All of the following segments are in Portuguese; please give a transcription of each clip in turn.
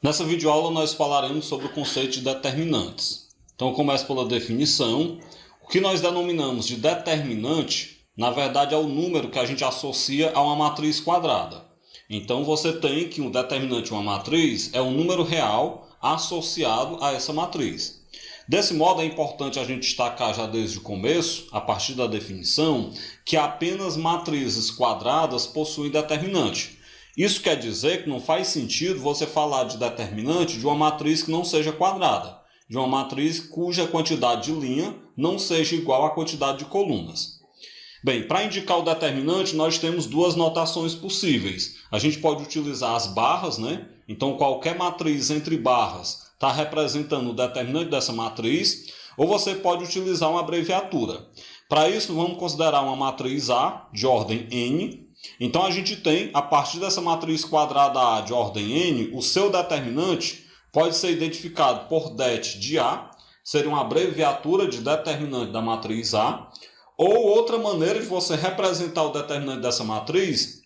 Nessa videoaula nós falaremos sobre o conceito de determinantes. Então eu começo pela definição. O que nós denominamos de determinante, na verdade é o número que a gente associa a uma matriz quadrada. Então você tem que um determinante de uma matriz é um número real associado a essa matriz. Desse modo é importante a gente destacar já desde o começo, a partir da definição, que apenas matrizes quadradas possuem determinante. Isso quer dizer que não faz sentido você falar de determinante de uma matriz que não seja quadrada, de uma matriz cuja quantidade de linha não seja igual à quantidade de colunas. Bem, para indicar o determinante, nós temos duas notações possíveis. A gente pode utilizar as barras, né? Então, qualquer matriz entre barras está representando o determinante dessa matriz, ou você pode utilizar uma abreviatura. Para isso, vamos considerar uma matriz A de ordem N. Então, a gente tem, a partir dessa matriz quadrada A de ordem N, o seu determinante pode ser identificado por det de A, seria uma abreviatura de determinante da matriz A. Ou outra maneira de você representar o determinante dessa matriz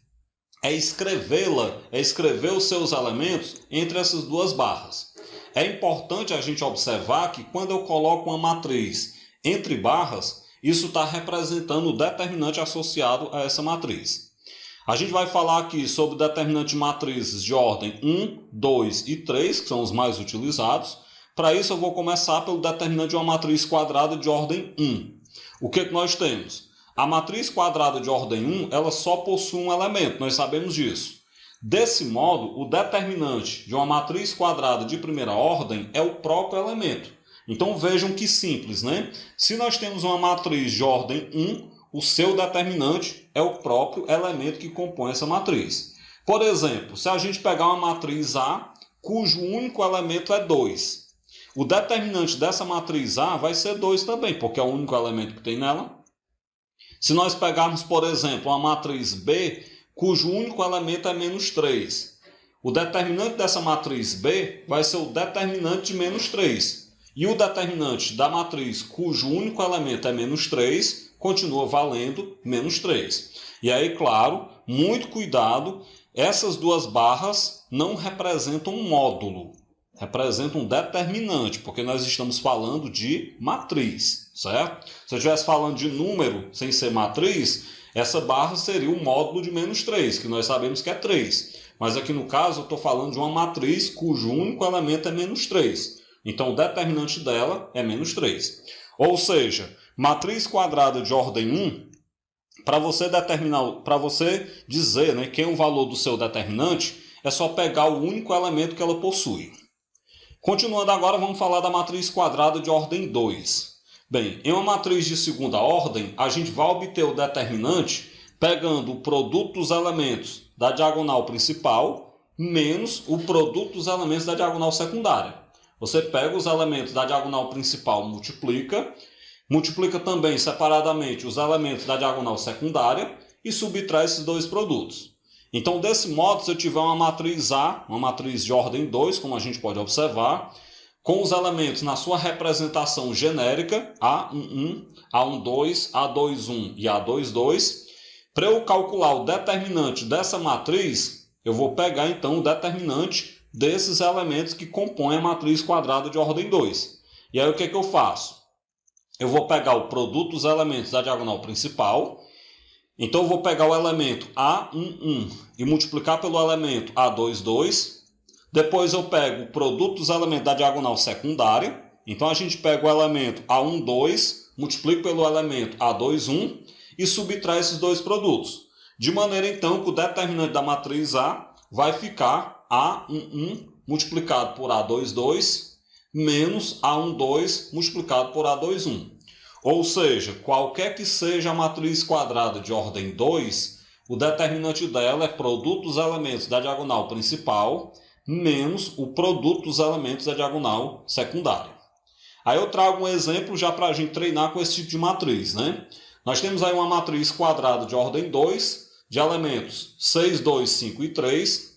é escrevê-la, é escrever os seus elementos entre essas duas barras. É importante a gente observar que quando eu coloco uma matriz entre barras, isso está representando o determinante associado a essa matriz. A gente vai falar aqui sobre determinante de matrizes de ordem 1, 2 e 3, que são os mais utilizados. Para isso eu vou começar pelo determinante de uma matriz quadrada de ordem 1. O que nós temos? A matriz quadrada de ordem 1 ela só possui um elemento, nós sabemos disso. Desse modo, o determinante de uma matriz quadrada de primeira ordem é o próprio elemento. Então vejam que simples, né? Se nós temos uma matriz de ordem 1, o seu determinante é o próprio elemento que compõe essa matriz. Por exemplo, se a gente pegar uma matriz A, cujo único elemento é 2. O determinante dessa matriz A vai ser 2 também, porque é o único elemento que tem nela. Se nós pegarmos, por exemplo, uma matriz B, cujo único elemento é menos 3. O determinante dessa matriz B vai ser o determinante de menos 3. E o determinante da matriz cujo único elemento é menos 3, continua valendo menos 3. E aí, claro, muito cuidado, essas duas barras não representam um módulo. Representa um determinante, porque nós estamos falando de matriz, certo? Se eu estivesse falando de número sem ser matriz, essa barra seria o módulo de menos 3, que nós sabemos que é 3. Mas aqui no caso eu estou falando de uma matriz cujo único elemento é menos 3. Então o determinante dela é menos 3. Ou seja, matriz quadrada de ordem 1, para você determinar, para você dizer, né, quem é o valor do seu determinante, é só pegar o único elemento que ela possui. Continuando agora, vamos falar da matriz quadrada de ordem 2. Bem, em uma matriz de segunda ordem, a gente vai obter o determinante pegando o produto dos elementos da diagonal principal menos o produto dos elementos da diagonal secundária. Você pega os elementos da diagonal principal, multiplica também separadamente os elementos da diagonal secundária e subtrai esses dois produtos. Então, desse modo, se eu tiver uma matriz A, uma matriz de ordem 2, como a gente pode observar, com os elementos na sua representação genérica, A11, A12, A21 e A22, para eu calcular o determinante dessa matriz, eu vou pegar então o determinante desses elementos que compõem a matriz quadrada de ordem 2. E aí o que eu faço? Eu vou pegar o produto dos elementos da diagonal principal. Então eu vou pegar o elemento A11 e multiplicar pelo elemento A22. Depois eu pego o produto dos elementos da diagonal secundária. Então a gente pega o elemento A12, multiplica pelo elemento A21 e subtrai esses dois produtos. De maneira então que o determinante da matriz A vai ficar A11 multiplicado por A22 menos A12 multiplicado por A21. Ou seja, qualquer que seja a matriz quadrada de ordem 2, o determinante dela é produto dos elementos da diagonal principal menos o produto dos elementos da diagonal secundária. Aí eu trago um exemplo já para a gente treinar com esse tipo de matriz, né? Nós temos aí uma matriz quadrada de ordem 2, de elementos 6, 2, 5 e 3,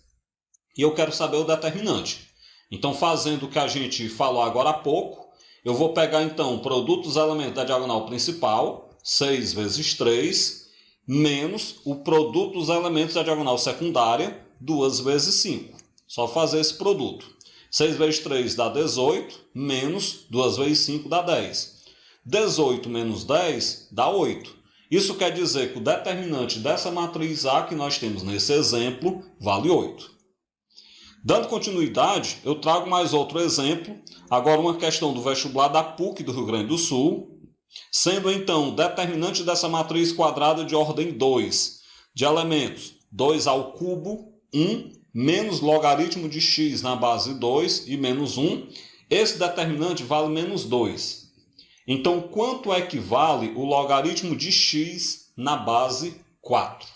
e eu quero saber o determinante. Então, fazendo o que a gente falou agora há pouco, eu vou pegar então o produto dos elementos da diagonal principal, 6 vezes 3, menos o produto dos elementos da diagonal secundária, 2 vezes 5. Só fazer esse produto. 6 vezes 3 dá 18, menos 2 vezes 5 dá 10. 18 menos 10 dá 8. Isso quer dizer que o determinante dessa matriz A que nós temos nesse exemplo vale 8. Dando continuidade, eu trago mais outro exemplo, agora uma questão do vestibular da PUC do Rio Grande do Sul, sendo então o determinante dessa matriz quadrada de ordem 2, de elementos 2 ao cubo, 1, menos logaritmo de x na base 2 e menos 1, esse determinante vale menos 2. Então, quanto equivale o logaritmo de x na base 4?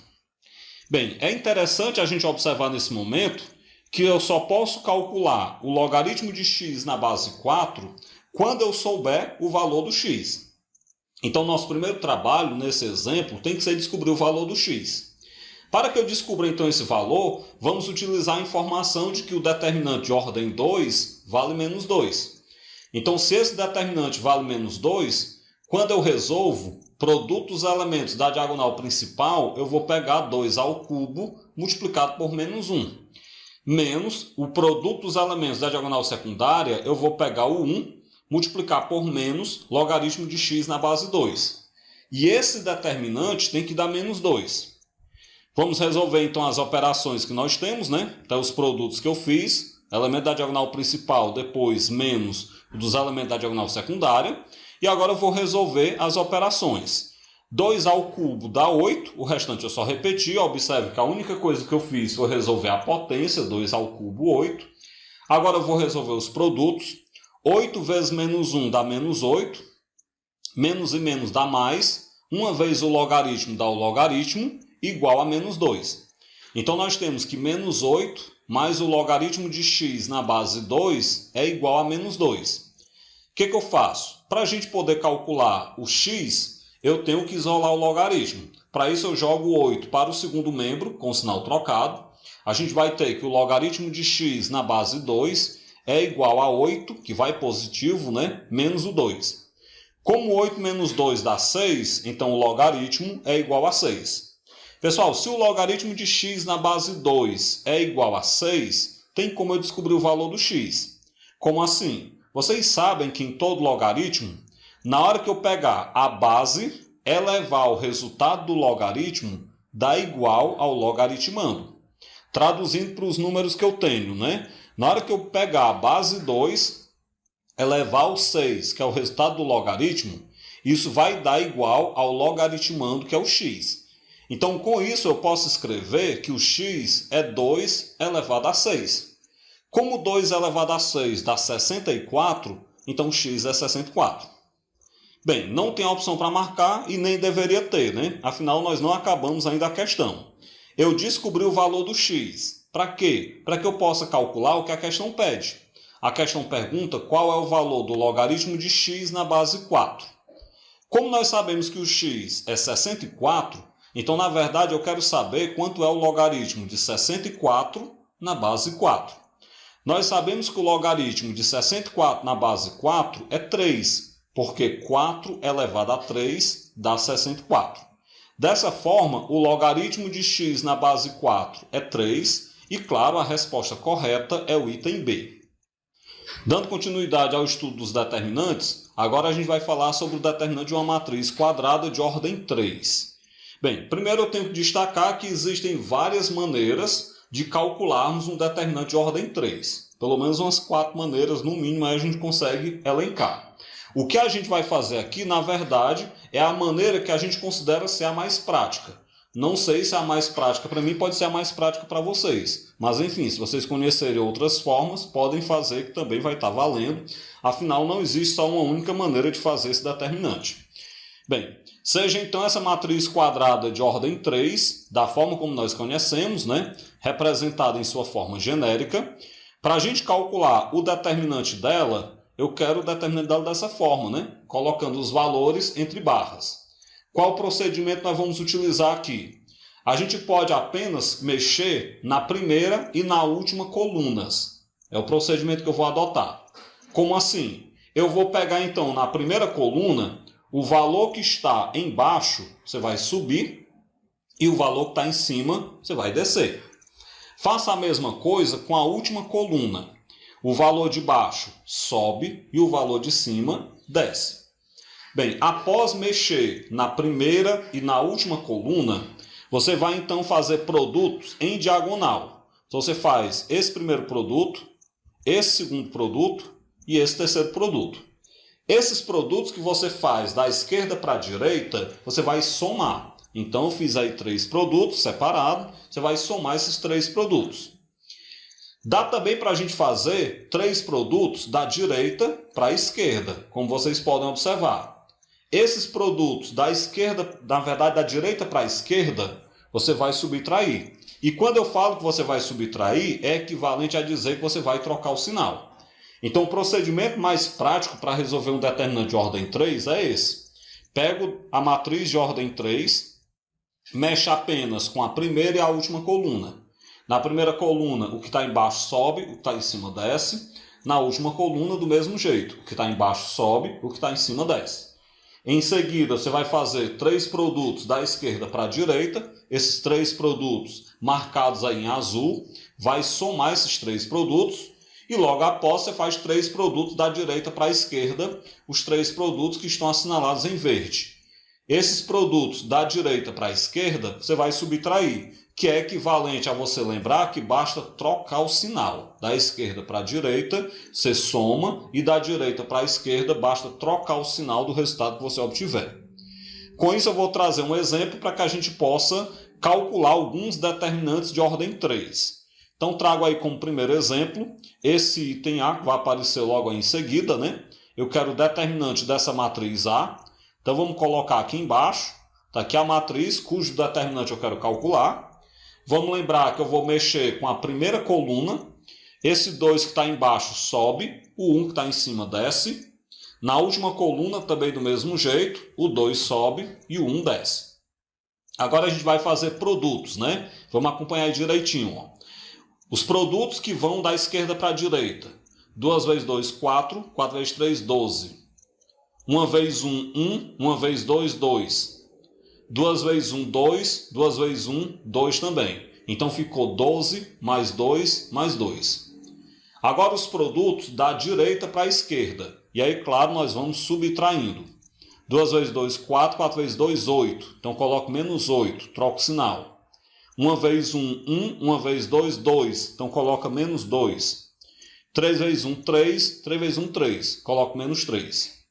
Bem, é interessante a gente observar nesse momento que eu só posso calcular o logaritmo de x na base 4 quando eu souber o valor do x. Então, nosso primeiro trabalho, nesse exemplo, tem que ser descobrir o valor do x. Para que eu descubra, então, esse valor, vamos utilizar a informação de que o determinante de ordem 2 vale menos 2. Então, se esse determinante vale menos 2, quando eu resolvo, produto dos elementos da diagonal principal, eu vou pegar 2 ao cubo multiplicado por menos 1. Menos o produto dos elementos da diagonal secundária, eu vou pegar o 1, multiplicar por menos logaritmo de x na base 2. E esse determinante tem que dar menos 2. Vamos resolver então as operações que nós temos, né? Então, os produtos que eu fiz, elemento da diagonal principal, depois menos dos elementos da diagonal secundária. E agora eu vou resolver as operações. 2 ao cubo dá 8, o restante eu só repeti. Observe que a única coisa que eu fiz foi resolver a potência, 2 ao cubo, 8. Agora eu vou resolver os produtos. 8 vezes menos 1 dá menos 8. Menos e menos dá mais. Uma vez o logaritmo dá o logaritmo, igual a menos 2. Então, nós temos que menos 8 mais o logaritmo de x na base 2 é igual a menos 2. O que eu faço? Para a gente poder calcular o x, eu tenho que isolar o logaritmo. Para isso, eu jogo 8 para o segundo membro, com o sinal trocado. A gente vai ter que o logaritmo de x na base 2 é igual a 8, que vai positivo, né? Menos o 2. Como 8 menos 2 dá 6, então o logaritmo é igual a 6. Pessoal, se o logaritmo de x na base 2 é igual a 6, tem como eu descobrir o valor do x. Como assim? Vocês sabem que em todo logaritmo, na hora que eu pegar a base, elevar o resultado do logaritmo, dá igual ao logaritmando. Traduzindo para os números que eu tenho, né? Na hora que eu pegar a base 2, elevar o 6, que é o resultado do logaritmo, isso vai dar igual ao logaritmando, que é o x. Então, com isso, eu posso escrever que o x é 2 elevado a 6. Como 2 elevado a 6 dá 64, então o x é 64. Bem, não tem a opção para marcar e nem deveria ter, né? Afinal, nós não acabamos ainda a questão. Eu descobri o valor do x. Para quê? Para que eu possa calcular o que a questão pede. A questão pergunta qual é o valor do logaritmo de x na base 4. Como nós sabemos que o x é 64, então, na verdade, eu quero saber quanto é o logaritmo de 64 na base 4. Nós sabemos que o logaritmo de 64 na base 4 é 3, porque 4 elevado a 3 dá 64. Dessa forma, o logaritmo de x na base 4 é 3 e, claro, a resposta correta é o item B. Dando continuidade ao estudo dos determinantes, agora a gente vai falar sobre o determinante de uma matriz quadrada de ordem 3. Bem, primeiro eu tenho que destacar que existem várias maneiras de calcularmos um determinante de ordem 3. Pelo menos umas 4 maneiras, no mínimo, aí a gente consegue elencar. O que a gente vai fazer aqui, na verdade, é a maneira que a gente considera ser a mais prática. Não sei se a mais prática para mim pode ser a mais prática para vocês. Mas, enfim, se vocês conhecerem outras formas, podem fazer que também vai estar valendo. Afinal, não existe só uma única maneira de fazer esse determinante. Bem, seja então essa matriz quadrada de ordem 3, da forma como nós conhecemos, né? Representada em sua forma genérica. Para a gente calcular o determinante dela, eu quero o determinante dela dessa forma, né? Colocando os valores entre barras. Qual procedimento nós vamos utilizar aqui? A gente pode apenas mexer na primeira e na última colunas. É o procedimento que eu vou adotar. Como assim? Eu vou pegar então na primeira coluna o valor que está embaixo, você vai subir, e o valor que está em cima, você vai descer. Faça a mesma coisa com a última coluna. O valor de baixo sobe e o valor de cima desce. Bem, após mexer na primeira e na última coluna, você vai então fazer produtos em diagonal. Então você faz esse primeiro produto, esse segundo produto e esse terceiro produto. Esses produtos que você faz da esquerda para a direita, você vai somar. Então eu fiz aí 3 produtos separados, você vai somar esses 3 produtos. Dá também para a gente fazer 3 produtos da direita para a esquerda, como vocês podem observar. Esses produtos da esquerda, na verdade da direita para a esquerda, você vai subtrair. E quando eu falo que você vai subtrair, é equivalente a dizer que você vai trocar o sinal. Então o procedimento mais prático para resolver um determinante de ordem 3 é esse. Pego a matriz de ordem 3, mexo apenas com a primeira e a última coluna. Na primeira coluna, o que está embaixo sobe, o que está em cima desce. Na última coluna, do mesmo jeito, o que está embaixo sobe, o que está em cima desce. Em seguida, você vai fazer 3 produtos da esquerda para a direita. Esses 3 produtos marcados aí em azul, vai somar esses 3 produtos. E logo após, você faz 3 produtos da direita para a esquerda, os 3 produtos que estão assinalados em verde. Esses produtos da direita para a esquerda, você vai subtrair, que é equivalente a você lembrar que basta trocar o sinal. Da esquerda para a direita, você soma, e da direita para a esquerda, basta trocar o sinal do resultado que você obtiver. Com isso, eu vou trazer um exemplo para que a gente possa calcular alguns determinantes de ordem 3. Então, trago aí como primeiro exemplo, esse item A, que vai aparecer logo aí em seguida, né? Eu quero o determinante dessa matriz A. Então, vamos colocar aqui embaixo. Está aqui a matriz, cujo determinante eu quero calcular. Vamos lembrar que eu vou mexer com a primeira coluna. Esse 2 que está embaixo sobe, o 1 que está em cima desce. Na última coluna, também do mesmo jeito, o 2 sobe e o 1 desce. Agora a gente vai fazer produtos, né? Vamos acompanhar aí direitinho, ó. Os produtos que vão da esquerda para a direita. 2 vezes 2, 4. 4 vezes 3, 12. 1 vezes 1, 1. 1 vezes 2, 2. 2 vezes 1, 2. 2 vezes 1, 2 também. Então ficou 12 mais 2 mais 2. Agora os produtos da direita para a esquerda. E aí, claro, nós vamos subtraindo. 2 vezes 2, 4. 4 vezes 2, 8. Então coloco menos 8. Troco o sinal. 1 vezes 1, 1. 1 vezes 2, 2. Então coloca menos 2. 3 vezes 1, 3. 3 vezes 1, 3. Coloco menos 3.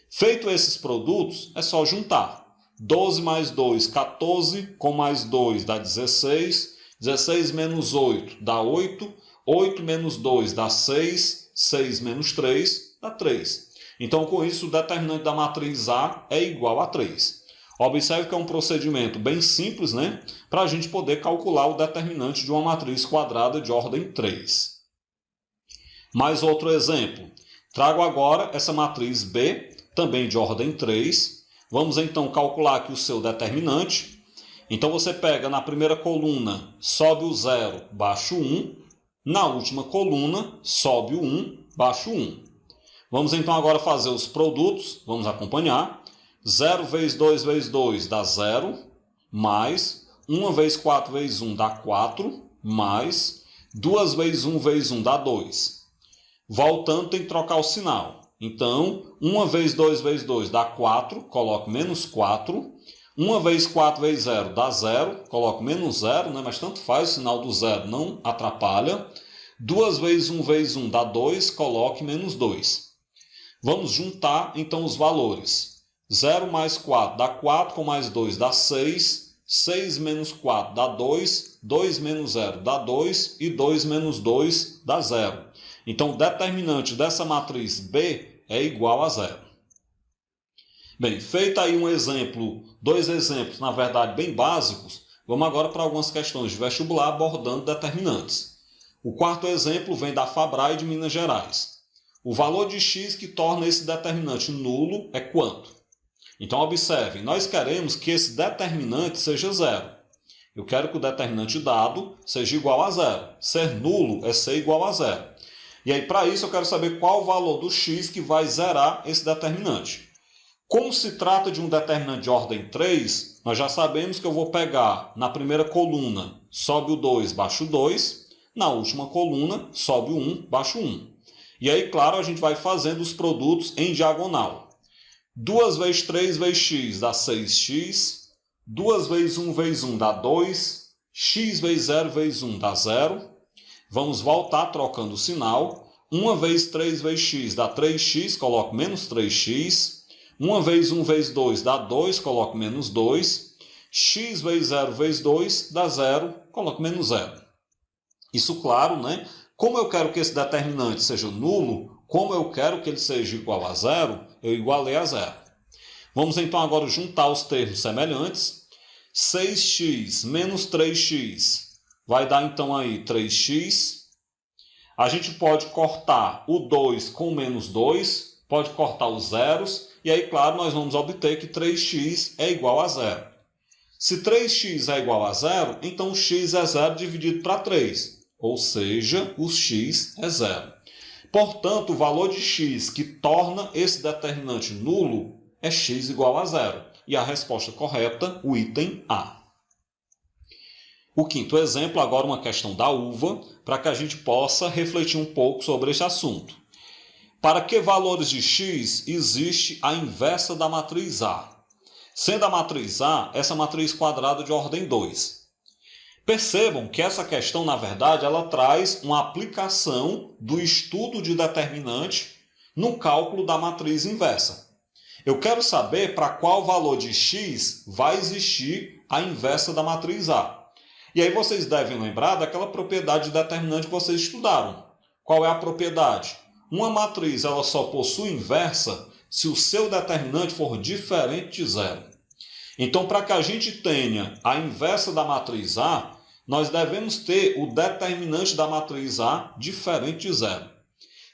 Feito esses produtos, é só juntar. 12 mais 2, 14. Com mais 2 dá 16. 16 menos 8 dá 8. 8 menos 2 dá 6. 6 menos 3 dá 3. Então, com isso, o determinante da matriz A é igual a 3. Observe que é um procedimento bem simples, né? Para a gente poder calcular o determinante de uma matriz quadrada de ordem 3. Mais outro exemplo. Trago agora essa matriz B, também de ordem 3. Vamos então calcular aqui o seu determinante. Então você pega na primeira coluna, sobe o 0, baixa o 1. Na última coluna, sobe o 1, baixa o 1. Vamos então agora fazer os produtos. Vamos acompanhar. 0 vezes 2 vezes 2 dá 0, mais 1 vezes 4 vezes 1 dá 4, mais 2 vezes 1 vezes 1 dá 2. Voltando, tem que trocar o sinal. Então, 1 vezes 2 vezes 2 dá 4, coloco menos 4. 1 vezes 4 vezes 0 dá 0, coloco menos 0, né? Mas tanto faz, o sinal do 0 não atrapalha. 2 vezes 1 vezes 1 dá 2, coloque menos 2. Vamos juntar, então, os valores. 0 mais 4 dá 4, com mais 2 dá 6. 6 menos 4 dá 2. 2 menos 0 dá 2. E 2 menos 2 dá 0. Então, o determinante dessa matriz B é igual a 0. Bem, feito aí um exemplo, 2 exemplos, na verdade, bem básicos, vamos agora para algumas questões de vestibular abordando determinantes. O quarto exemplo vem da Fabrae de Minas Gerais. O valor de x que torna esse determinante nulo é quanto? Então, observem, nós queremos que esse determinante seja 0. Eu quero que o determinante dado seja igual a 0. Ser nulo é ser igual a 0. E aí, para isso, eu quero saber qual o valor do x que vai zerar esse determinante. Como se trata de um determinante de ordem 3, nós já sabemos que eu vou pegar na primeira coluna, sobe o 2, baixa o 2. Na última coluna, sobe o 1, baixa o 1. E aí, claro, a gente vai fazendo os produtos em diagonal. 2 vezes 3 vezes x dá 6x. 2 vezes 1 vezes 1 dá 2. X vezes 0 vezes 1 dá 0. Vamos voltar trocando o sinal. 1 vezes 3 vezes x dá 3x, coloco menos 3x. 1 vezes 1 vezes 2 dá 2, coloco menos 2. X vezes 0 vezes 2 dá 0, coloco menos 0. Isso, claro, né? Como eu quero que esse determinante seja nulo, como eu quero que ele seja igual a 0, eu igualei a 0. Vamos então agora juntar os termos semelhantes. 6x menos 3x vai dar então aí 3x. A gente pode cortar o 2 com menos 2, pode cortar os zeros, e aí, claro, nós vamos obter que 3x é igual a 0. Se 3x é igual a 0, então o x é 0 dividido para 3, ou seja, o x é 0. Portanto, o valor de x que torna esse determinante nulo é x igual a 0. E a resposta correta, o item A. O quinto exemplo, agora uma questão da uva, para que a gente possa refletir um pouco sobre este assunto. Para que valores de x existe a inversa da matriz A? Sendo a matriz A, essa matriz quadrada de ordem 2. Percebam que essa questão, na verdade, ela traz uma aplicação do estudo de determinante no cálculo da matriz inversa. Eu quero saber para qual valor de x vai existir a inversa da matriz A. E aí vocês devem lembrar daquela propriedade de determinante que vocês estudaram. Qual é a propriedade? Uma matriz ela só possui inversa se o seu determinante for diferente de zero. Então, para que a gente tenha a inversa da matriz A, nós devemos ter o determinante da matriz A diferente de zero.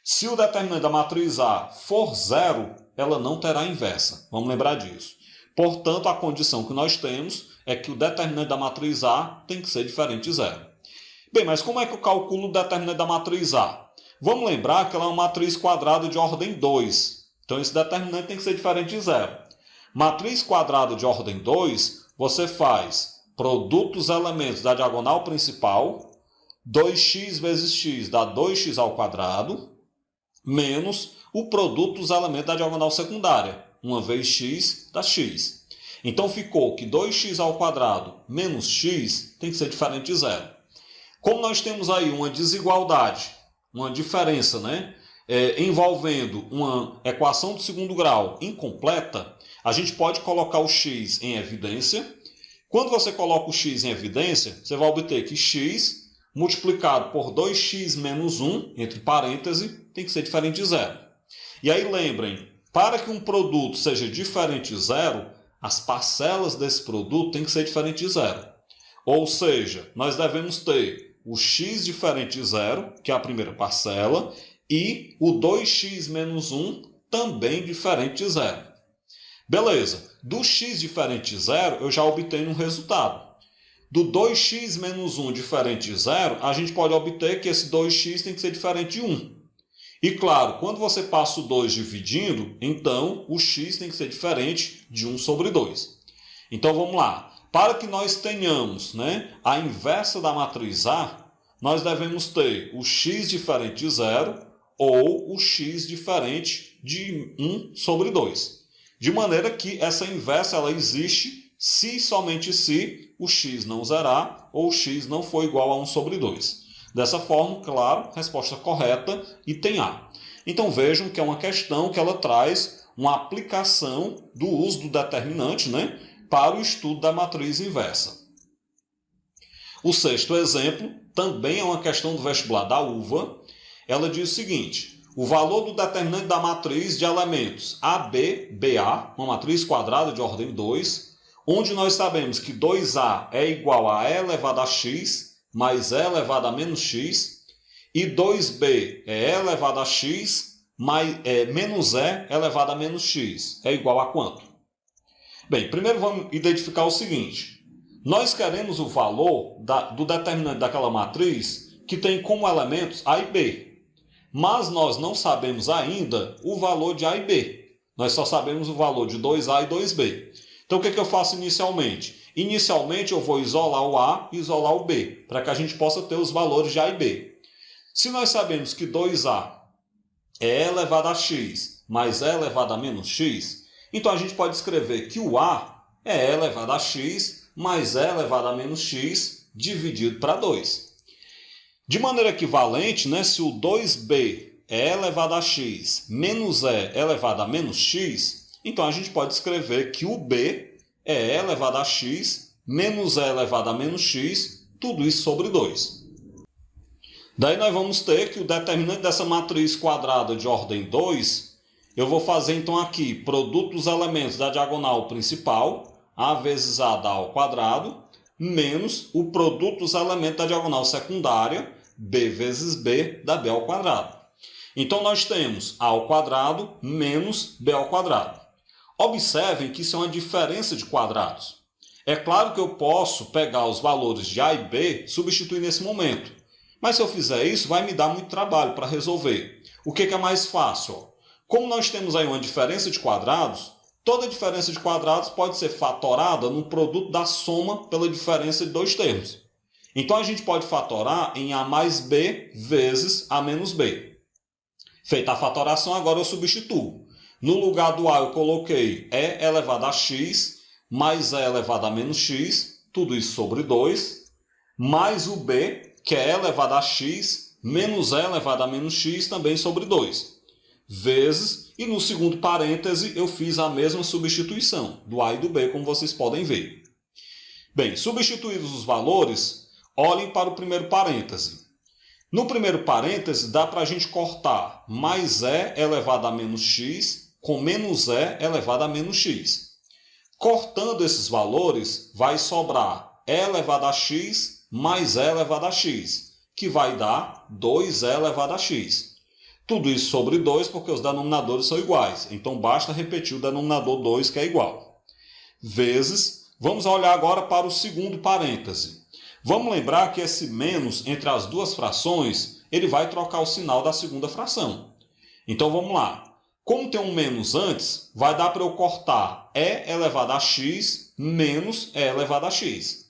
Se o determinante da matriz A for zero, ela não terá inversa. Vamos lembrar disso. Portanto, a condição que nós temos é que o determinante da matriz A tem que ser diferente de zero. Bem, mas como é que eu calculo o determinante da matriz A? Vamos lembrar que ela é uma matriz quadrada de ordem 2. Então, esse determinante tem que ser diferente de zero. Matriz quadrada de ordem 2, você faz produto dos elementos da diagonal principal, 2x vezes x dá 2x ao quadrado, menos o produto dos elementos da diagonal secundária. 1 vezes x dá x. Então, ficou que 2x ao quadrado menos x tem que ser diferente de zero. Como nós temos aí uma desigualdade, uma diferença, né, envolvendo uma equação do segundo grau incompleta, a gente pode colocar o x em evidência. Quando você coloca o x em evidência, você vai obter que x multiplicado por 2x menos 1, entre parênteses, tem que ser diferente de zero. E aí lembrem, para que um produto seja diferente de zero, as parcelas desse produto têm que ser diferentes de zero. Ou seja, nós devemos ter o x diferente de zero, que é a primeira parcela, e o 2x menos 1 também diferente de zero. Beleza, do x diferente de zero, eu já obtenho um resultado. Do 2x menos 1 diferente de zero, a gente pode obter que esse 2x tem que ser diferente de 1. E claro, quando você passa o 2 dividindo, então o x tem que ser diferente de 1 sobre 2. Então vamos lá. Para que nós tenhamos, né, a inversa da matriz A, nós devemos ter o x diferente de 0 ou o x diferente de 1 sobre 2. De maneira que essa inversa ela existe se somente se o x não zerar ou o x não for igual a 1 sobre 2. Dessa forma, claro, resposta correta, item A. Então vejam que é uma questão que ela traz uma aplicação do uso do determinante, né, para o estudo da matriz inversa. O sexto exemplo também é uma questão do vestibular da UVA. Ela diz o seguinte: o valor do determinante da matriz de elementos AB, BA, uma matriz quadrada de ordem 2, onde nós sabemos que 2A é igual a E elevado a x mais E elevado a menos x, e 2B é E elevado a x menos E elevado a menos x. É igual a quanto? Bem, primeiro vamos identificar o seguinte. Nós queremos o valor do determinante daquela matriz que tem como elementos A e B. Mas nós não sabemos ainda o valor de A e B. Nós só sabemos o valor de 2A e 2B. Então, o que eu faço inicialmente? Inicialmente, eu vou isolar o A e isolar o B, para que a gente possa ter os valores de A e B. Se nós sabemos que 2A é elevado a x mais é elevado a menos x, então a gente pode escrever que o A é e elevado a x mais e elevado a menos x dividido para 2. De maneira equivalente, né, se o 2b é elevado a x menos e elevado a menos x, então a gente pode escrever que o b é e elevado a x menos e elevado a menos x, tudo isso sobre 2. Daí nós vamos ter que o determinante dessa matriz quadrada de ordem 2, eu vou fazer então aqui produto dos elementos da diagonal principal, a vezes a da ao quadrado, menos o produto dos elementos da diagonal secundária, b vezes b da b ao quadrado. Então nós temos a ao quadrado menos b ao quadrado. Observem que isso é uma diferença de quadrados. É claro que eu posso pegar os valores de a e b e substituir nesse momento. Mas se eu fizer isso, vai me dar muito trabalho para resolver. O que é mais fácil? Como nós temos aí uma diferença de quadrados, toda diferença de quadrados pode ser fatorada no produto da soma pela diferença de dois termos. Então a gente pode fatorar em a mais b vezes a menos b. Feita a fatoração, agora eu substituo. No lugar do a eu coloquei e elevado a x mais e elevado a menos x, tudo isso sobre 2, mais o b, que é e elevado a x, menos e elevado a menos x, também sobre 2. Vezes, e no segundo parêntese eu fiz a mesma substituição, do a e do b, como vocês podem ver. Bem, substituídos os valores, olhem para o primeiro parêntese. No primeiro parêntese, dá para a gente cortar mais e elevado a menos x com menos e elevado a menos x. Cortando esses valores, vai sobrar e elevado a x mais e elevado a x, que vai dar 2e elevado a x. Tudo isso sobre 2 porque os denominadores são iguais, então basta repetir o denominador 2 que é igual. Vezes, vamos olhar agora para o segundo parêntese. Vamos lembrar que esse menos entre as duas frações, ele vai trocar o sinal da segunda fração. Então vamos lá. Como tem um menos antes, vai dar para eu cortar e elevado a x menos e elevado a x.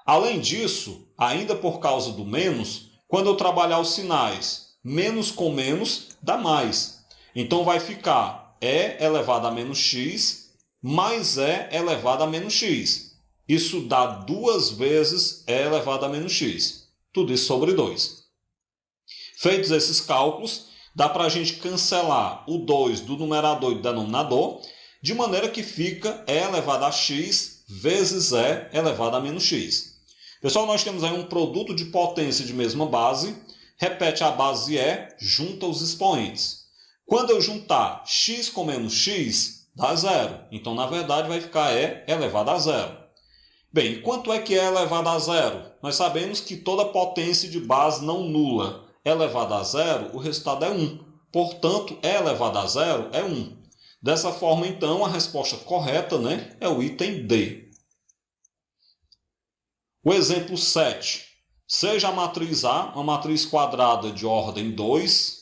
Além disso, ainda por causa do menos, quando eu trabalhar os sinais menos com menos, dá mais. Então vai ficar e elevado a menos x mais e elevado a menos x. Isso dá 2 vezes e elevado a menos x. Tudo isso sobre 2. Feitos esses cálculos, dá para a gente cancelar o 2 do numerador e do denominador, de maneira que fica e elevado a x vezes e elevado a menos x. Pessoal, nós temos aí um produto de potência de mesma base, repete a base e, junta os expoentes. Quando eu juntar x com menos x, dá zero. Então, na verdade, vai ficar e elevado a zero. Bem, quanto é que é elevado a zero? Nós sabemos que toda potência de base não nula elevado a zero, o resultado é 1. Portanto, e elevado a zero é 1. Dessa forma, então, a resposta correta, né, é o item D. O exemplo 7. Seja a matriz A uma matriz quadrada de ordem 2,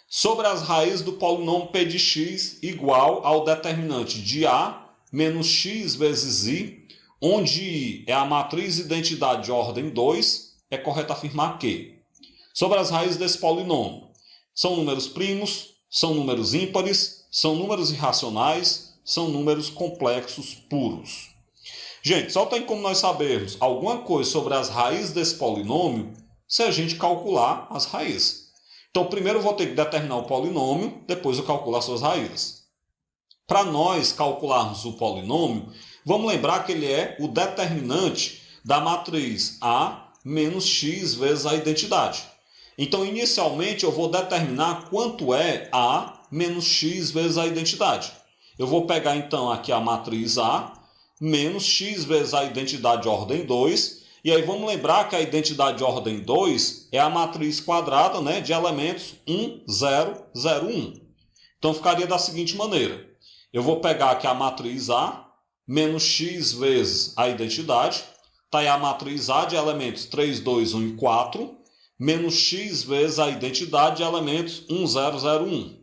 sobre as raízes do polinômio p de x igual ao determinante de A menos x vezes I, onde I é a matriz identidade de ordem 2, é correto afirmar que, sobre as raízes desse polinômio, são números primos, são números ímpares, são números irracionais, são números complexos puros. Gente, só tem como nós sabermos alguma coisa sobre as raízes desse polinômio se a gente calcular as raízes. Então, primeiro eu vou ter que determinar o polinômio, depois eu calculo as suas raízes. Para nós calcularmos o polinômio, vamos lembrar que ele é o determinante da matriz A menos x vezes a identidade. Então, inicialmente, eu vou determinar quanto é A menos x vezes a identidade. Eu vou pegar, então, aqui a matriz A menos x vezes a identidade de ordem 2. E aí vamos lembrar que a identidade de ordem 2 é a matriz quadrada, né, de elementos 1, 0, 0, 1. Então, ficaria da seguinte maneira. Eu vou pegar aqui a matriz A menos x vezes a identidade. Está aí a matriz A de elementos 3, 2, 1 e 4. Menos x vezes a identidade de elementos 1, 0, 0, 1.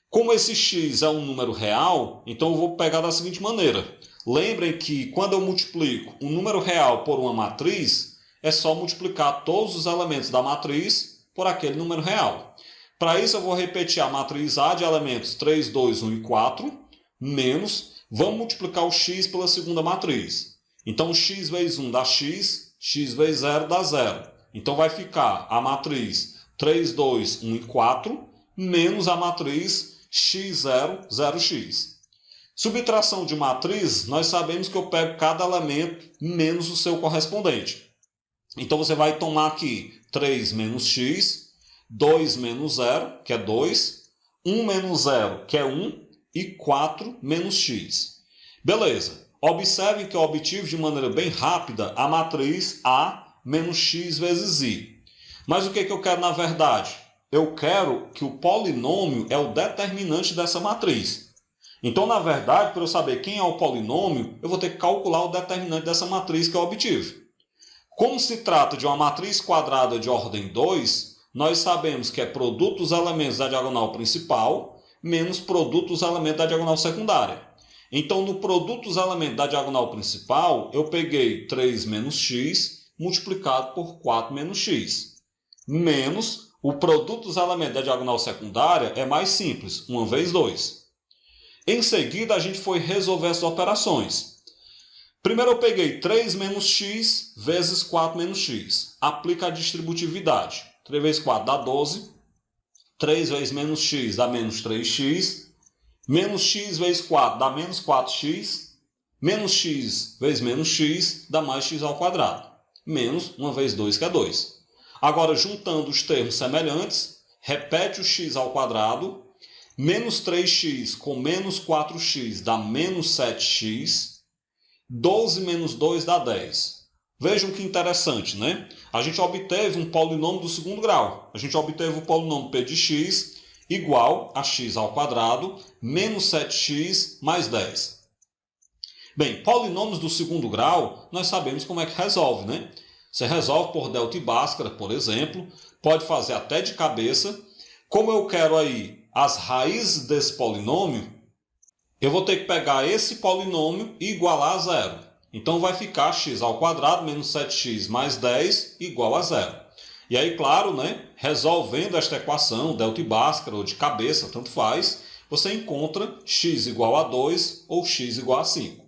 Como esse x é um número real, então eu vou pegar da seguinte maneira. Lembrem que quando eu multiplico um número real por uma matriz, é só multiplicar todos os elementos da matriz por aquele número real. Para isso eu vou repetir a matriz A de elementos 3, 2, 1 e 4, menos, vamos multiplicar o x pela segunda matriz. Então x vezes 1 dá x, x vezes 0 dá 0. Então vai ficar a matriz 3, 2, 1 e 4, menos a matriz x0, 0x. Subtração de matriz, nós sabemos que eu pego cada elemento menos o seu correspondente. Então você vai tomar aqui 3 menos x, 2 menos 0, que é 2, 1 menos 0, que é 1, e 4 menos x. Beleza. Observe que eu obtive de maneira bem rápida a matriz A menos x vezes i. Mas o que eu quero na verdade? Eu quero que o polinômio é o determinante dessa matriz. Então, na verdade, para eu saber quem é o polinômio, eu vou ter que calcular o determinante dessa matriz que eu obtive. Como se trata de uma matriz quadrada de ordem 2, nós sabemos que é produto dos elementos da diagonal principal menos produto dos elementos da diagonal secundária. Então, no produto dos elementos da diagonal principal, eu peguei 3 menos x multiplicado por 4 menos x. Menos o produto dos elementos da diagonal secundária é mais simples, 1 vezes 2. Em seguida, a gente foi resolver essas operações. Primeiro eu peguei 3 menos x vezes 4 menos x. Aplica a distributividade. 3 vezes 4 dá 12. 3 vezes menos x dá menos 3x. Menos x vezes 4 dá menos 4x. Menos x vezes menos x dá mais x ao quadrado. Menos 1 vezes 2, que é 2. Agora, juntando os termos semelhantes, repete o x ao quadrado. Menos 3x com menos 4x dá menos 7x. 12 menos 2 dá 10. Vejam que interessante, né? A gente obteve um polinômio do segundo grau. A gente obteve o polinômio p de x igual a x ao quadrado menos 7x mais 10. Bem, polinômios do segundo grau, nós sabemos como é que resolve, né? Você resolve por delta e bhaskara, por exemplo. Pode fazer até de cabeça. Como eu quero aí as raízes desse polinômio, eu vou ter que pegar esse polinômio e igualar a zero. Então vai ficar x ao quadrado menos 7x mais 10 igual a zero. E aí, claro, né, resolvendo esta equação, delta e bhaskara ou de cabeça, tanto faz, você encontra x igual a 2 ou x igual a 5.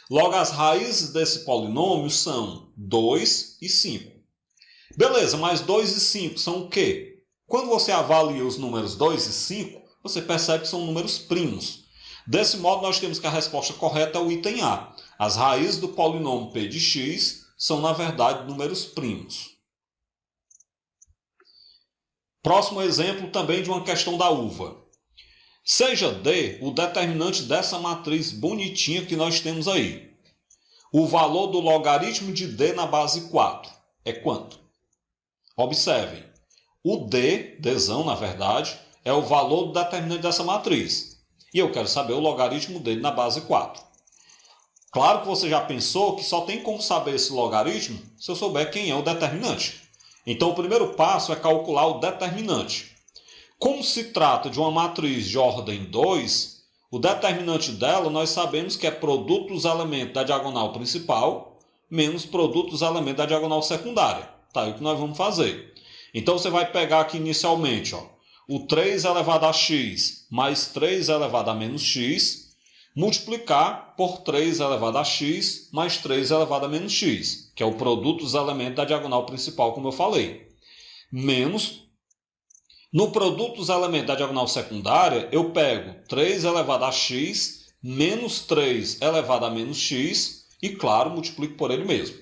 Logo, as raízes desse polinômio são 2 e 5. Beleza, mas 2 e 5 são o quê? Quando você avalia os números 2 e 5, você percebe que são números primos. Desse modo, nós temos que a resposta correta é o item A. As raízes do polinômio p de x são, na verdade, números primos. Próximo exemplo também de uma questão da uva. Seja D o determinante dessa matriz bonitinha que nós temos aí. O valor do logaritmo de D na base 4 é quanto? Observem. O D, Dzão, na verdade, é o valor do determinante dessa matriz. E eu quero saber o logaritmo dele na base 4. Claro que você já pensou que só tem como saber esse logaritmo se eu souber quem é o determinante. Então, o primeiro passo é calcular o determinante. Como se trata de uma matriz de ordem 2, o determinante dela nós sabemos que é produto dos elementos da diagonal principal menos produto dos elementos da diagonal secundária. Tá aí o que nós vamos fazer. Então, você vai pegar aqui inicialmente o 3 elevado a x mais 3 elevado a menos x, multiplicar por 3 elevado a x mais 3 elevado a menos x, que é o produto dos elementos da diagonal principal, como eu falei. Menos, no produto dos elementos da diagonal secundária, eu pego 3 elevado a x menos 3 elevado a menos x e, claro, multiplico por ele mesmo.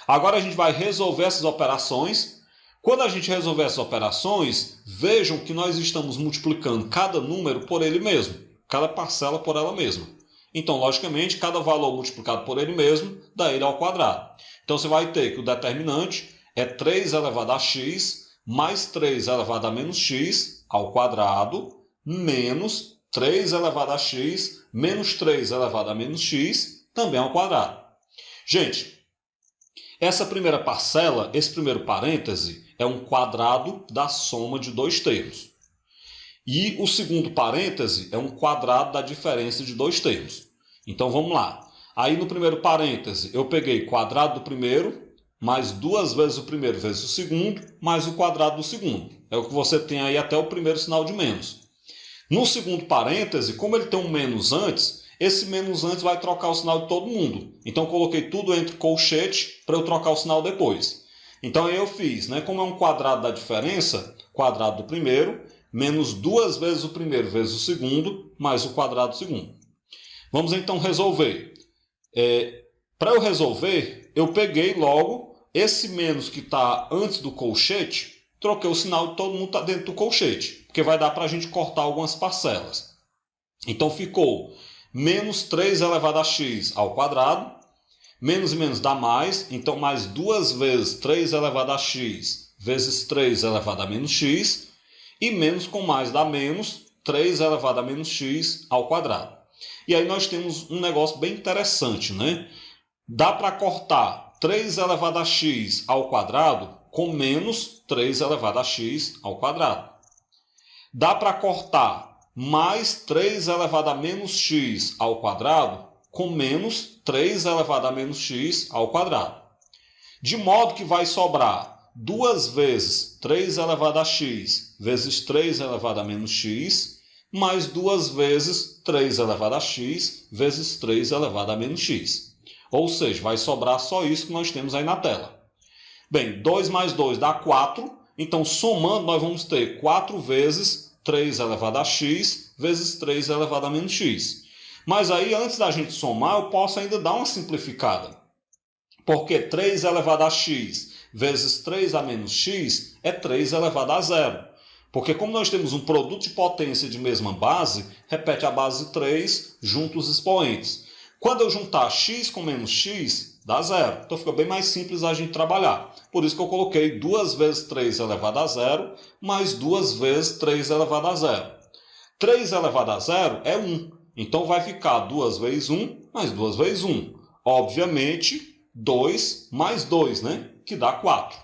Agora a gente vai resolver essas operações. Quando a gente resolver essas operações, vejam que nós estamos multiplicando cada número por ele mesmo, cada parcela por ela mesma. Então, logicamente, cada valor multiplicado por ele mesmo dá ele ao quadrado. Então, você vai ter que o determinante é 3 elevado a x mais 3 elevado a menos x ao quadrado menos 3 elevado a x menos 3 elevado a menos x também ao quadrado. Gente, essa primeira parcela, esse primeiro parêntese, é um quadrado da soma de dois termos. E o segundo parêntese é um quadrado da diferença de dois termos. Então, vamos lá. Aí, no primeiro parêntese, eu peguei quadrado do primeiro, mais 2 vezes o primeiro vezes o segundo, mais o quadrado do segundo. É o que você tem aí até o primeiro sinal de menos. No segundo parêntese, como ele tem um menos antes, esse menos antes vai trocar o sinal de todo mundo. Então eu coloquei tudo entre colchete para eu trocar o sinal depois. Então aí eu fiz, né? Como é um quadrado da diferença, quadrado do primeiro, menos 2 vezes o primeiro vezes o segundo, mais o quadrado do segundo. Vamos então resolver. Para eu resolver, eu peguei logo esse menos que está antes do colchete, troquei o sinal de todo mundo está dentro do colchete, porque vai dar para a gente cortar algumas parcelas. Então ficou menos 3 elevado a x ao quadrado, menos e menos dá mais, então mais 2 vezes 3 elevado a x vezes 3 elevado a menos x, e menos com mais dá menos 3 elevado a menos x ao quadrado. E aí nós temos um negócio bem interessante, né? Dá para cortar 3 elevado a x ao quadrado com menos 3 elevado a x ao quadrado. Dá para cortar mais 3 elevado a menos x ao quadrado com menos 3 elevado a menos x ao quadrado. De modo que vai sobrar 2 vezes 3 elevado a x vezes 3 elevado a menos x, mais 2 vezes 3 elevado a x vezes 3 elevado a menos x. Ou seja, vai sobrar só isso que nós temos aí na tela. Bem, 2 mais 2 dá 4, então somando nós vamos ter 4 vezes 3 elevado a x vezes 3 elevado a menos x. Mas aí, antes da gente somar, eu posso ainda dar uma simplificada. Porque 3 elevado a x vezes 3 a menos x é 3 elevado a zero. Porque como nós temos um produto de potência de mesma base, repete a base 3, junta os expoentes. Quando eu juntar x com menos x, dá zero. Então fica bem mais simples a gente trabalhar. Por isso que eu coloquei 2 vezes 3 elevado a zero, mais 2 vezes 3 elevado a zero. 3 elevado a zero é 1. Então vai ficar 2 vezes 1, mais 2 vezes 1. Obviamente, 2 mais 2, né? Que dá 4.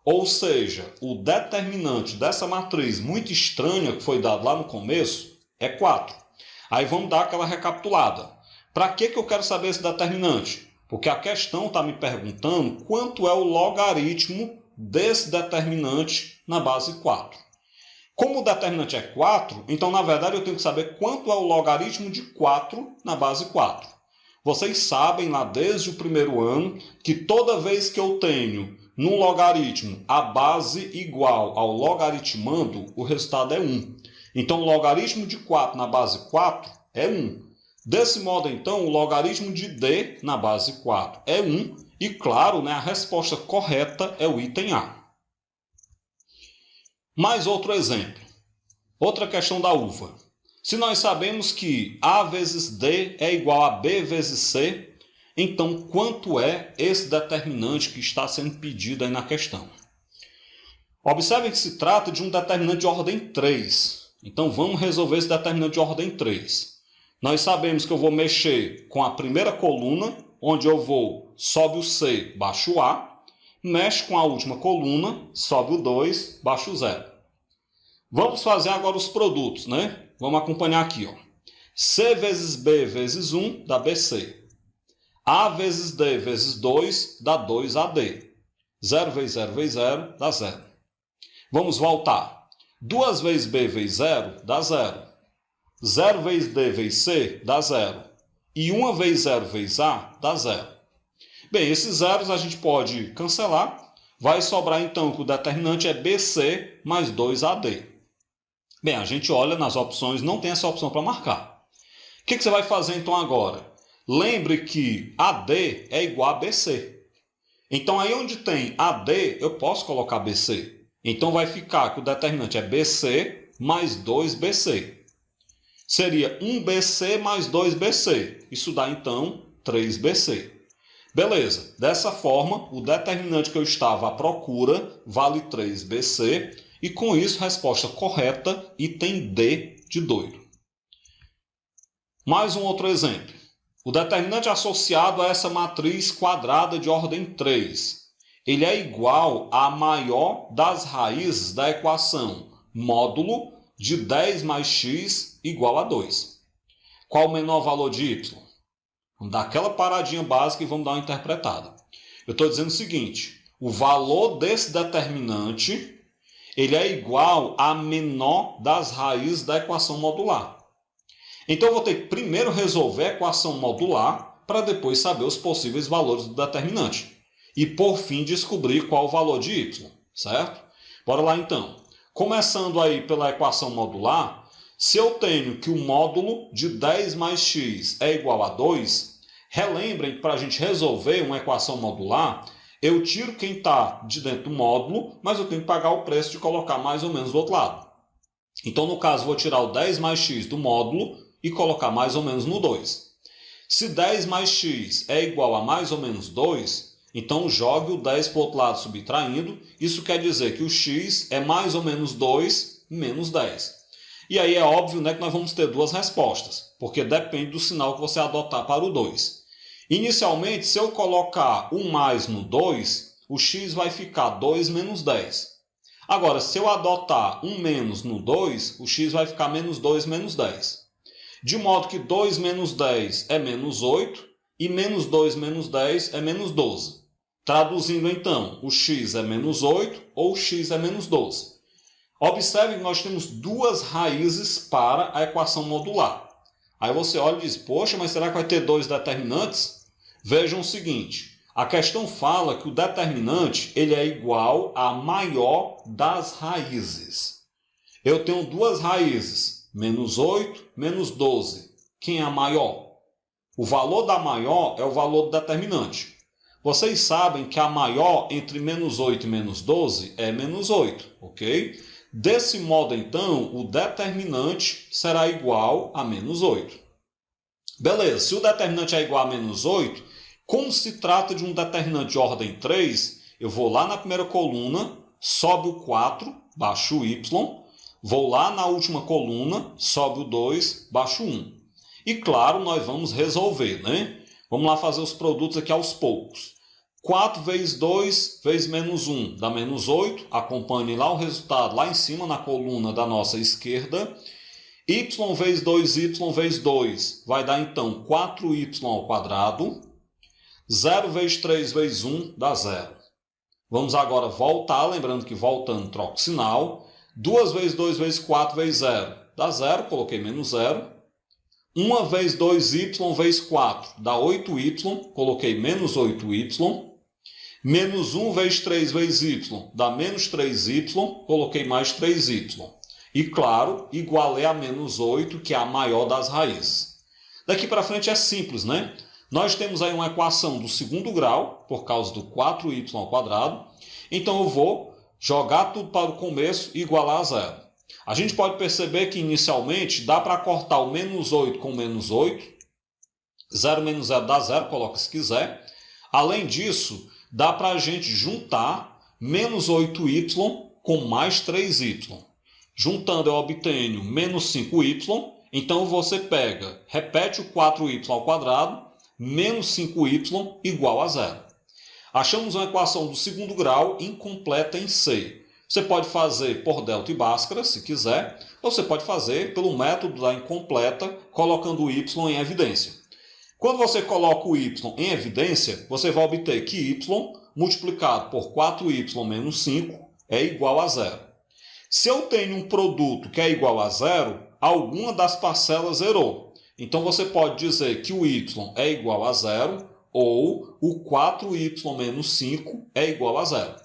Ou seja, o determinante dessa matriz muito estranha que foi dado lá no começo é 4. Aí vamos dar aquela recapitulada. Para que eu quero saber esse determinante? Porque a questão está me perguntando quanto é o logaritmo desse determinante na base 4. Como o determinante é 4, então na verdade eu tenho que saber quanto é o logaritmo de 4 na base 4. Vocês sabem lá desde o primeiro ano que toda vez que eu tenho num logaritmo a base igual ao logaritmando, o resultado é 1. Então o logaritmo de 4 na base 4 é 1. Desse modo, então, o logaritmo de d na base 4 é 1 e, claro, né, a resposta correta é o item A. Mais outro exemplo. Outra questão da uva. Se nós sabemos que A vezes D é igual a B vezes C, então quanto é esse determinante que está sendo pedido aí na questão? Observem que se trata de um determinante de ordem 3. Então vamos resolver esse determinante de ordem 3. Nós sabemos que eu vou mexer com a primeira coluna, onde eu vou, sobe o C, baixa o A. Mexe com a última coluna, sobe o 2, baixa o 0. Vamos fazer agora os produtos, né? Vamos acompanhar aqui, ó. C vezes B vezes 1 dá BC. A vezes D vezes 2 dá 2AD. 0 vezes 0 vezes 0 dá 0. Vamos voltar. 2 vezes B vezes 0 dá 0. 0 vezes D vezes C dá 0. E 1 vezes 0 vezes A dá 0. Bem, esses zeros a gente pode cancelar. Vai sobrar então que o determinante é BC mais 2AD. Bem, a gente olha nas opções, não tem essa opção para marcar. O que você vai fazer então agora? Lembre que AD é igual a BC. Então aí onde tem AD, eu posso colocar BC. Então vai ficar que o determinante é BC mais 2BC. Seria 1BC mais 2BC. Isso dá, então, 3BC. Beleza. Dessa forma, o determinante que eu estava à procura vale 3BC. E, com isso, resposta correta, item D de doido. Mais um outro exemplo. O determinante associado a essa matriz quadrada de ordem 3. Ele é igual à maior das raízes da equação módulo de 10 mais x igual a 2. Qual o menor valor de y? Vamos dar aquela paradinha básica e vamos dar uma interpretada. Eu estou dizendo o seguinte, o valor desse determinante ele é igual à menor das raízes da equação modular. Então eu vou ter que primeiro resolver a equação modular para depois saber os possíveis valores do determinante. E por fim descobrir qual o valor de y, certo? Bora lá então. Começando aí pela equação modular, se eu tenho que o módulo de 10 mais x é igual a 2, relembrem que para a gente resolver uma equação modular, eu tiro quem está de dentro do módulo, mas eu tenho que pagar o preço de colocar mais ou menos do outro lado. Então, no caso, vou tirar o 10 mais x do módulo e colocar mais ou menos no 2. Se 10 mais x é igual a mais ou menos 2, então jogue o 10 para o outro lado subtraindo. Isso quer dizer que o x é mais ou menos 2 menos 10. E aí é óbvio, né, que nós vamos ter duas respostas, porque depende do sinal que você adotar para o 2. Inicialmente, se eu colocar um mais no 2, o x vai ficar 2 menos 10. Agora, se eu adotar um menos no 2, o x vai ficar menos 2 menos 10. De modo que 2 menos 10 é menos 8 e menos 2 menos 10 é menos 12. Traduzindo então, o x é menos 8 ou o x é menos 12. Observe que nós temos duas raízes para a equação modular. Aí você olha e diz, poxa, mas será que vai ter dois determinantes? Vejam o seguinte, a questão fala que o determinante ele é igual à maior das raízes. Eu tenho duas raízes, menos 8, menos 12. Quem é a maior? O valor da maior é o valor do determinante. Vocês sabem que a maior entre menos 8 e menos 12 é menos 8, ok? Desse modo, então, o determinante será igual a menos 8. Beleza, se o determinante é igual a menos 8, como se trata de um determinante de ordem 3, eu vou lá na primeira coluna, sobe o 4, baixo o y, vou lá na última coluna, sobe o 2, baixo o 1. E claro, nós vamos resolver, né? Vamos lá fazer os produtos aqui aos poucos. 4 vezes 2 vezes menos 1 dá menos 8. Acompanhe lá o resultado lá em cima na coluna da nossa esquerda. Y vezes 2y vezes 2 vai dar então 4y ao quadrado. 0 vezes 3 vezes 1 dá 0. Vamos agora voltar, lembrando que voltando troca o sinal. 2 vezes 2 vezes 4 vezes 0 dá 0, coloquei menos 0. 1 vezes 2y vezes 4 dá 8y, coloquei menos 8y. Menos 1 vezes 3 vezes y dá menos 3y, coloquei mais 3y. E claro, igualei a menos 8, que é a maior das raízes. Daqui para frente é simples, né? Nós temos aí uma equação do segundo grau, por causa do 4y ao quadrado. Então eu vou jogar tudo para o começo e igualar a 0. A gente pode perceber que inicialmente dá para cortar o menos 8 com menos 8. 0 menos 0 dá 0, coloca se quiser. Além disso, dá para a gente juntar menos 8y com mais 3y. Juntando eu obtenho menos 5y. Então você pega, repete o 4y ao quadrado, menos 5y igual a 0. Achamos uma equação do segundo grau incompleta em C. Você pode fazer por delta e bhaskara, se quiser, ou você pode fazer pelo método da incompleta, colocando o y em evidência. Quando você coloca o y em evidência, você vai obter que y multiplicado por 4y menos 5 é igual a 0. Se eu tenho um produto que é igual a 0, alguma das parcelas zerou. Então você pode dizer que o y é igual a 0 ou o 4y menos 5 é igual a 0.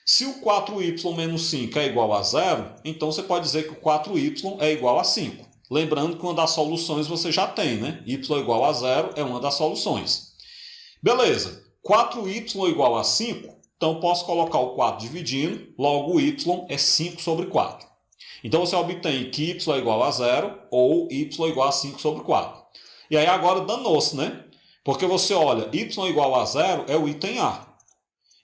Se o 4y menos 5 é igual a 0, então você pode dizer que o 4y é igual a 5. Lembrando que uma das soluções você já tem, né? Y igual a 0 é uma das soluções. Beleza. 4y igual a 5, então posso colocar o 4 dividindo, logo o y é 5 sobre 4. Então você obtém que y é igual a 0 ou y igual a 5 sobre 4. E aí agora danou-se, né? Porque você olha, y igual a 0 é o item A.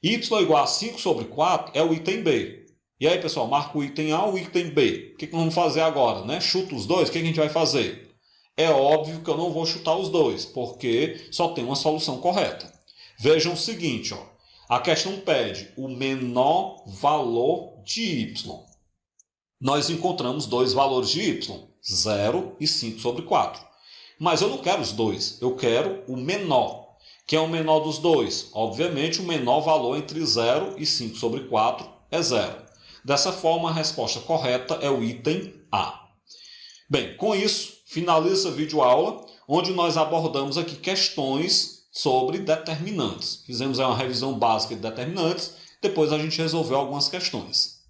Y igual a 5 sobre 4 é o item B. E aí, pessoal, marca o item A ou o item B. O que nós vamos fazer agora, né? Chuta os dois, o que a gente vai fazer? É óbvio que eu não vou chutar os dois, porque só tem uma solução correta. Vejam o seguinte, ó. A questão pede o menor valor de y. Nós encontramos dois valores de y, 0 e 5 sobre 4. Mas eu não quero os dois, eu quero o menor. Quem é o menor dos dois? Obviamente, o menor valor entre 0 e 5 sobre 4 é 0. Dessa forma, a resposta correta é o item A. Bem, com isso, finaliza a videoaula, onde nós abordamos aqui questões sobre determinantes. Fizemos uma revisão básica de determinantes, depois a gente resolveu algumas questões.